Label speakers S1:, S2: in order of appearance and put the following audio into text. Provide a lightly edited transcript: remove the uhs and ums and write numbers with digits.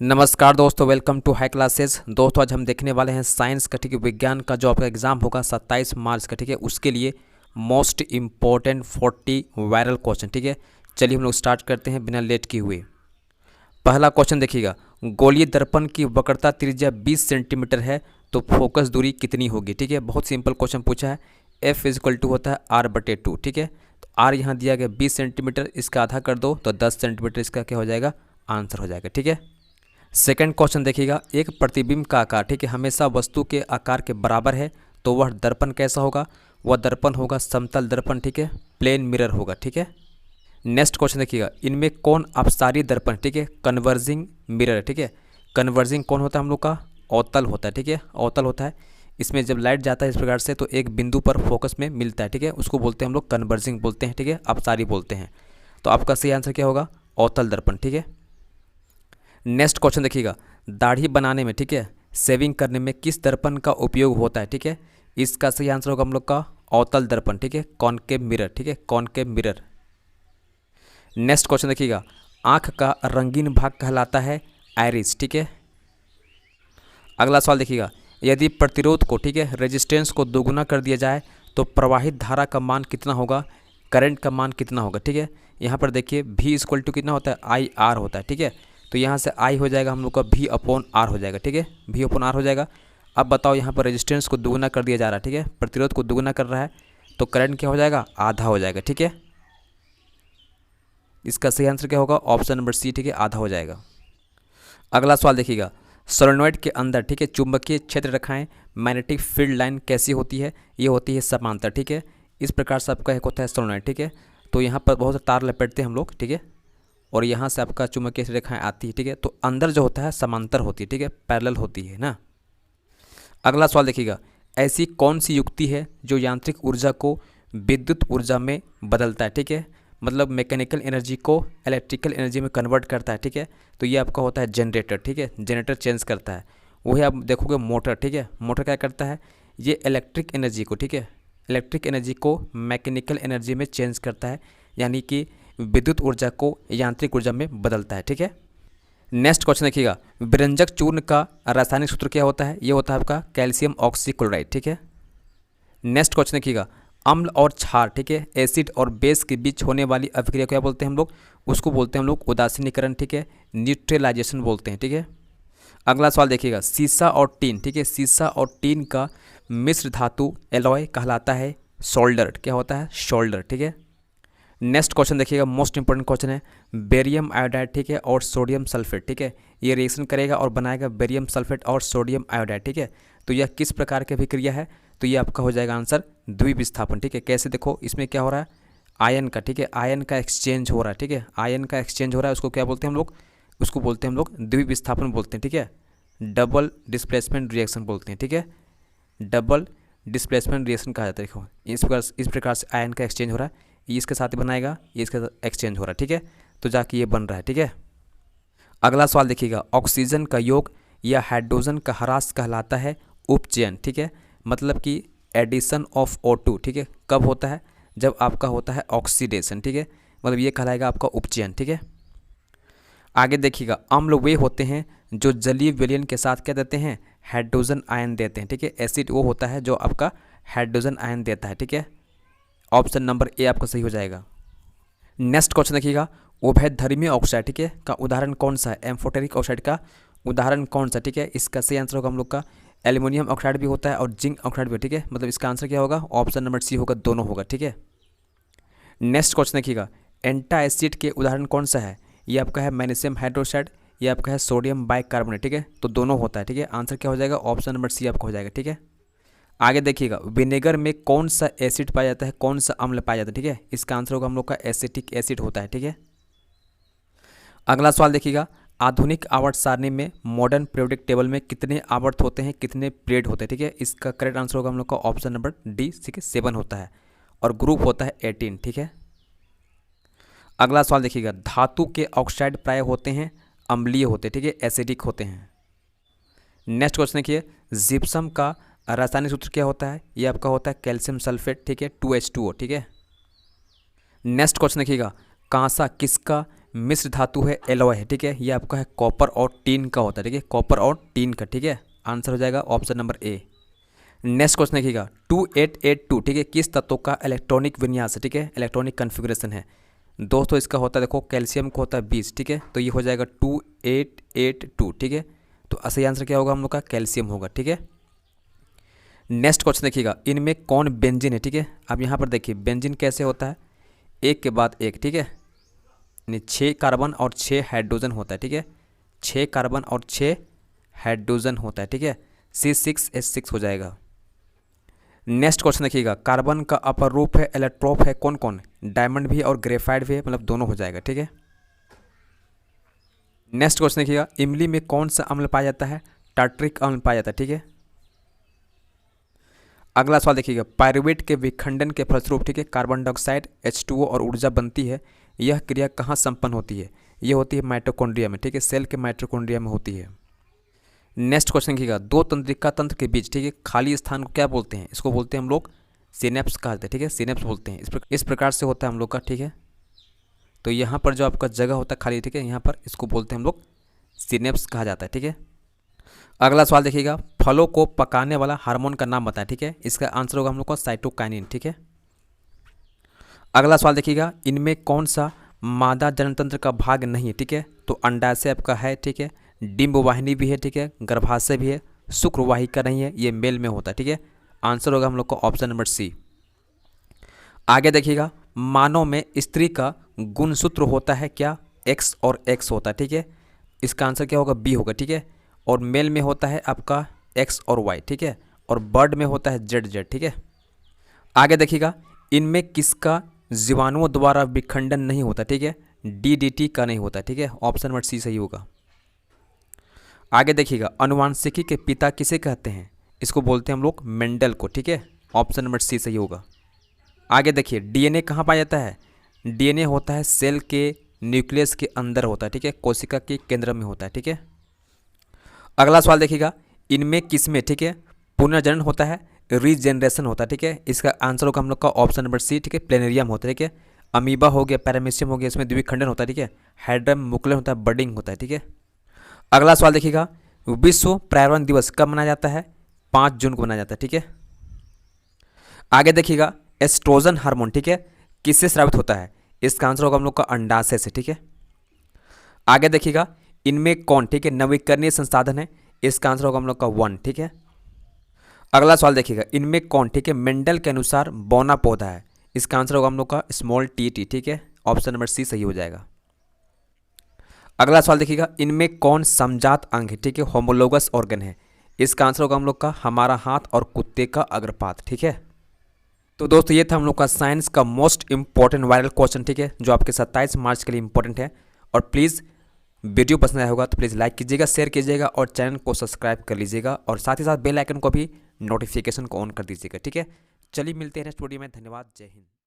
S1: नमस्कार दोस्तों, welcome to high classes. दोस्तों आज हम देखने वाले हैं साइंस का, ठीक है, विज्ञान का जो आपका एग्जाम होगा 27 मार्च का, ठीक है, उसके लिए मोस्ट इम्पॉर्टेंट 40 वायरल क्वेश्चन, ठीक है। चलिए हम लोग स्टार्ट करते हैं बिना लेट किए हुए। पहला क्वेश्चन देखिएगा, गोलीय दर्पण की वक्रता त्रिज्या 20 सेंटीमीटर है तो फोकस दूरी कितनी होगी, ठीक है। बहुत सिंपल क्वेश्चन पूछा है। F इक्वल टू होता है R/2, ठीक है। तो R यहाँ दिया गया 20 सेंटीमीटर, इसका आधा कर दो तो 10 सेंटीमीटर इसका क्या हो जाएगा, आंसर हो जाएगा, ठीक है। सेकंड क्वेश्चन देखिएगा, एक प्रतिबिंब का आकार, ठीक है, हमेशा वस्तु के आकार के बराबर है तो वह दर्पण कैसा होगा, वह दर्पण होगा समतल दर्पण, ठीक है, प्लेन मिरर होगा, ठीक है। नेक्स्ट क्वेश्चन देखिएगा, इनमें कौन अपसारी दर्पण, ठीक है, कन्वर्जिंग मिरर, ठीक है। कन्वर्जिंग कौन होता है हम लोग का, अवतल होता है, ठीक है, अवतल होता है। इसमें जब लाइट जाता है इस प्रकार से तो एक बिंदु पर फोकस में मिलता है, ठीक है, उसको बोलते हैं हम लोग कन्वर्जिंग बोलते हैं, ठीक है, अपसारी बोलते हैं। तो आपका सही आंसर क्या होगा, अवतल दर्पण, ठीक है। नेक्स्ट क्वेश्चन देखिएगा, दाढ़ी बनाने में, ठीक है, सेविंग करने में किस दर्पण का उपयोग होता है, ठीक है। इसका सही आंसर होगा हम लोग का अवतल दर्पण, ठीक है, कॉनकेव मिरर, ठीक है, कॉनकेव मिरर। नेक्स्ट क्वेश्चन देखिएगा, आंख का रंगीन भाग कहलाता है आइरिस, ठीक है। अगला सवाल देखिएगा, यदि प्रतिरोध को, ठीक है, रेजिस्टेंस को दोगुना कर दिया जाए तो प्रवाहित धारा का मान कितना होगा, करंट का मान कितना होगा, ठीक है। यहाँ पर देखिए V इक्वल टू कितना होता है, IR होता है, ठीक है। तो यहाँ से I हो जाएगा हम लोग का V/R हो जाएगा, ठीक है, V/R हो जाएगा। अब बताओ यहाँ पर रेजिस्टेंस को दोगुना कर दिया जा रहा है, ठीक है, प्रतिरोध को दोगुना कर रहा है तो करंट क्या हो जाएगा, आधा हो जाएगा, ठीक है। इसका सही आंसर क्या होगा, ऑप्शन नंबर सी, ठीक है, आधा हो जाएगा। अगला सवाल देखिएगा, सोलेनोइड के अंदर, ठीक है, चुंबकीय क्षेत्र रेखाएं मैग्नेटिक फील्ड लाइन कैसी होती है, ये होती है समांतर, ठीक है। इस प्रकार से आपका एक होता है सोलेनोइड, ठीक है। तो यहाँ पर बहुत से तार लपेटते हैं हम लोग, ठीक है, और यहाँ से आपका चुंबकीय रेखाएं आती है, ठीक है। तो अंदर जो होता है समांतर होती है, ठीक है, पैरेलल होती है ना। अगला सवाल देखिएगा, ऐसी कौन सी युक्ति है जो यांत्रिक ऊर्जा को विद्युत ऊर्जा में बदलता है, ठीक है, मतलब मैकेनिकल एनर्जी को इलेक्ट्रिकल एनर्जी में कन्वर्ट करता है, ठीक है। तो ये आपका होता है जनरेटर, ठीक है, जनरेटर चेंज करता है। वही आप देखोगे मोटर, ठीक है, मोटर क्या करता है, ये इलेक्ट्रिक एनर्जी को, ठीक है, इलेक्ट्रिक एनर्जी को मैकेनिकल एनर्जी में चेंज करता है, यानी कि विद्युत ऊर्जा को यांत्रिक ऊर्जा में बदलता है, ठीक है। नेक्स्ट क्वेश्चन देखिएगा, विरंजक चूर्ण का रासायनिक सूत्र क्या होता है, ये होता है आपका कैल्शियम ऑक्सीक्लोराइड, ठीक है। नेक्स्ट क्वेश्चन देखिएगा, अम्ल और क्षार, ठीक है, एसिड और बेस के बीच होने वाली अभिक्रिया को क्या बोलते हैं हम लोग, उसको बोलते हैं हम लोग उदासीनीकरण, ठीक है, न्यूट्रलाइजेशन बोलते हैं, ठीक है। अगला सवाल देखिएगा, सीसा और टीन, ठीक है, सीसा और टीन का मिश्र धातु एलॉय कहलाता है सोल्डर, क्या होता है, शोल्डर, ठीक है। नेक्स्ट क्वेश्चन देखिएगा, मोस्ट इंपोर्टेंट क्वेश्चन है, बेरियम आयोडाइड, ठीक है, और सोडियम सल्फेट, ठीक है, ये रिएक्शन करेगा और बनाएगा बेरियम सल्फेट और सोडियम आयोडाइड, ठीक है। तो यह किस प्रकार की अभिक्रिया है, तो ये आपका हो जाएगा आंसर द्विविस्थापन, ठीक है। कैसे, देखो इसमें क्या हो रहा है, आयन का, ठीक है, आयन का एक्सचेंज हो रहा है, ठीक है, आयन का एक्सचेंज हो रहा है, उसको क्या बोलते हैं हम लोग, उसको बोलते हैं हम लोग द्विविस्थापन बोलते हैं, ठीक है, डबल डिस्प्लेसमेंट रिएक्शन बोलते हैं, ठीक है, डबल डिस्प्लेसमेंट रिएक्शन कहा जाता है। देखो इस प्रकार से आयन का एक्सचेंज हो रहा है, ये इसके साथ बनाएगा, ये इसके साथ एक्सचेंज हो रहा है, ठीक है, तो जाके ये बन रहा है, ठीक है। अगला सवाल देखिएगा, ऑक्सीजन का योग या हाइड्रोजन का ह्रास कहलाता है उपचयन, ठीक है, मतलब कि एडिशन ऑफ O2, ठीक है, कब होता है, जब आपका होता है ऑक्सीडेशन, ठीक है, मतलब ये कहलाएगा आपका उपचयन, ठीक है। आगे देखिएगा, अम्ल वे होते हैं जो जलीय विलयन के साथ क्या देते हैं, हाइड्रोजन आयन देते हैं, ठीक है। एसिड वो होता है जो आपका हाइड्रोजन आयन देता है, ठीक है। ऑप्शन नंबर ए आपका सही हो जाएगा। नेक्स्ट क्वेश्चन देखिएगा, उभयधर्मी ऑक्साइड, ठीक है, का उदाहरण कौन सा है, एम्फोटेरिक ऑक्साइड का उदाहरण कौन सा, ठीक है। इसका सही आंसर होगा हम लोग का एल्यूमिनियम ऑक्साइड भी होता है और जिंक ऑक्साइड भी, ठीक है, मतलब इसका आंसर क्या होगा, ऑप्शन नंबर सी होगा, दोनों होगा, ठीक है। नेक्स्ट क्वेश्चन देखिएगा, एंटासिड के उदाहरण कौन सा है, ये आपका है मैग्नीशियम हाइड्रोक्साइड, ये आपका है सोडियम बाइकार्बोनेट, ठीक है, तो दोनों होता है, ठीक है, आंसर क्या हो जाएगा, ऑप्शन नंबर सी आपका हो जाएगा, ठीक है। आगे देखिएगा, विनेगर में कौन सा एसिड पाया जाता है, कौन सा अम्ल पाया जाता है, ठीक है, इसका आंसर होगा हम लोग का एसिटिक एसिड होता है, ठीक है। अगला सवाल देखिएगा, आधुनिक आवर्त सारणी में मॉडर्न पीरियोडिक टेबल में कितने आवर्त होते हैं, कितने पीरियड होते हैं, ठीक है, इसका करेक्ट आंसर होगा हम लोग का ऑप्शन नंबर डी, ठीक है, 7 होता है और ग्रुप होता है 18, ठीक है। अगला सवाल देखिएगा, धातु के ऑक्साइड प्राय होते हैं अम्लीय होते हैं, ठीक है, एसिडिक होते हैं। नेक्स्ट क्वेश्चन देखिए, जिप्सम का रासायनिक सूत्र क्या होता है, ये आपका होता है कैल्शियम सल्फेट, ठीक है, 2H2O, ठीक है। नेक्स्ट क्वेश्चन देखिएगा, कांसा किसका मिश्र धातु है एलॉय है, ठीक है। ये आपका है कॉपर और टीन का होता है, ठीक है, कॉपर और टीन का, ठीक है। आंसर हो जाएगा option number A. Next question देखिएगा 2882, ठीक है, किस तत्व का इलेक्ट्रॉनिक विन्यास है, ठीक है, इलेक्ट्रॉनिक कन्फिग्रेशन है। दोस्तों इसका होता है, देखो कैल्शियम को होता है 20, ठीक है, तो ये हो जाएगा 2882, ठीक है। तो सही आंसर क्या होगा हम लोग का, कैल्शियम होगा, ठीक है। नेक्स्ट क्वेश्चन देखिएगा, इनमें कौन बेंजीन है, ठीक है। अब यहाँ पर देखिए बेंजीन कैसे होता है, एक के बाद एक, ठीक है, यानी 6 कार्बन और 6 हाइड्रोजन होता है, ठीक है, 6 कार्बन और 6 हाइड्रोजन होता है, ठीक है, C6H6 हो जाएगा। नेक्स्ट क्वेश्चन देखिएगा, कार्बन का अपर रूप है एलोट्रोप है, कौन कौन, डायमंड भी और ग्रेफाइट भी है, मतलब दोनों हो जाएगा, ठीक है। नेक्स्ट क्वेश्चन देखिएगा, इमली में कौन सा अम्ल पाया जाता है, टार्ट्रिक अम्ल पाया जाता है, ठीक है। अगला सवाल देखिएगा, पायरुवेट के विखंडन के फलस्वरूप, ठीक है, कार्बन डाइऑक्साइड H2O और ऊर्जा बनती है, यह क्रिया कहाँ संपन्न होती है, यह होती है माइटोकॉन्ड्रिया में, ठीक है, सेल के माइटोकॉन्ड्रिया में होती है। नेक्स्ट क्वेश्चन देखिएगा, दो तंत्रिका तंत्र के बीच, ठीक है, खाली स्थान को क्या बोलते हैं, इसको बोलते हैं हम लोग सिनेप्स कहते हैं, ठीक है, सिनेप्स बोलते हैं। इस प्रकार से होता है हम लोग का, ठीक है। तो यहाँ पर जो आपका जगह होता है खाली, ठीक है, यहाँ पर इसको बोलते हैं हम लोग सिनेप्स कहा जाता है, ठीक है। अगला सवाल देखिएगा, फलों को पकाने वाला हार्मोन का नाम बताएं, ठीक है, इसका आंसर होगा हम लोग का साइटोकाइनिन, ठीक है। अगला सवाल देखिएगा, इनमें कौन सा मादा जननतंत्र का भाग नहीं है, ठीक है, तो अंडाशय आपका है, ठीक है, डिंब वाहिनी भी है, ठीक है, गर्भाशय भी है, शुक्रवाहिका नहीं है, ये मेल में होता है, ठीक है। आंसर होगा हम लोग का ऑप्शन नंबर सी। आगे देखिएगा, मानव में स्त्री का गुणसूत्र होता है क्या, एक्स और एक्स होता है, ठीक है, इसका आंसर क्या होगा, बी होगा, ठीक है। और मेल में होता है आपका एक्स और वाई, ठीक है, और बर्ड में होता है जेड जेड, ठीक है। आगे देखिएगा, इनमें किसका जीवाणुओं द्वारा विखंडन नहीं होता, ठीक है, DDT का नहीं होता, ठीक है, ऑप्शन नंबर सी सही होगा। आगे देखिएगा, अनुवांशिकी के पिता किसे कहते हैं, इसको बोलते हैं हम लोग मेंडल को, ठीक है, ऑप्शन नंबर सी सही होगा। आगे देखिए, DNA कहाँ पाया जाता है, DNA होता है सेल के न्यूक्लियस के अंदर होता है, ठीक है, कोशिका के केंद्र में होता है, ठीक है। अगला सवाल देखिएगा, इनमें किसमें, ठीक है, पुनर्जनन होता है, रीजनरेशन होता है, ठीक है, इसका आंसर होगा हम लोग का ऑप्शन नंबर सी, ठीक है, प्लेनेरियम होता है, ठीक है। अमीबा हो गया, पैरामीशियम हो गया, इसमें द्विखंडन होता है, ठीक है, हाइड्रम मुकुलन होता है, बडिंग होता है, ठीक है। अगला सवाल देखिएगा, विश्व पर्यावरण दिवस कब मनाया जाता है, 5 जून को मनाया जाता है, ठीक है। आगे देखिएगा, एस्ट्रोजन हार्मोन, ठीक है, किससे स्रावित होता है, इसका आंसर होगा हम लोग का अंडाशय से, ठीक है। आगे देखिएगा, इनमें कौन, ठीक है, नवीकरणीय संसाधन है, इसका आंसर होगा हम लोग का 1, ठीक है। अगला सवाल देखिएगा, इनमें कौन, ठीक है, मेंडल के अनुसार बौना पौधा है, इसका आंसर होगा हम लोग का स्मॉल टी, ठीक है, ऑप्शन नंबर सी सही हो जाएगा। अगला सवाल देखिएगा, इनमें कौन समजात अंग है, ठीक है, होमोलोगस ऑर्गन है, इसका आंसर होगा हम लोग का हमारा हाथ और कुत्ते का अग्रपात, ठीक है। तो दोस्तों ये था हम लोग का साइंस का मोस्ट इंपॉर्टेंट वायरल क्वेश्चन, ठीक है, जो आपके 27 मार्च के लिए इंपॉर्टेंट है। और प्लीज़ वीडियो पसंद आया होगा तो प्लीज़ लाइक कीजिएगा, शेयर कीजिएगा और चैनल को सब्सक्राइब कर लीजिएगा और साथ ही साथ बेल आइकन को भी नोटिफिकेशन को ऑन कर दीजिएगा, ठीक है। चलिए मिलते हैं नेक्स्ट वीडियो में, धन्यवाद, जय हिंद।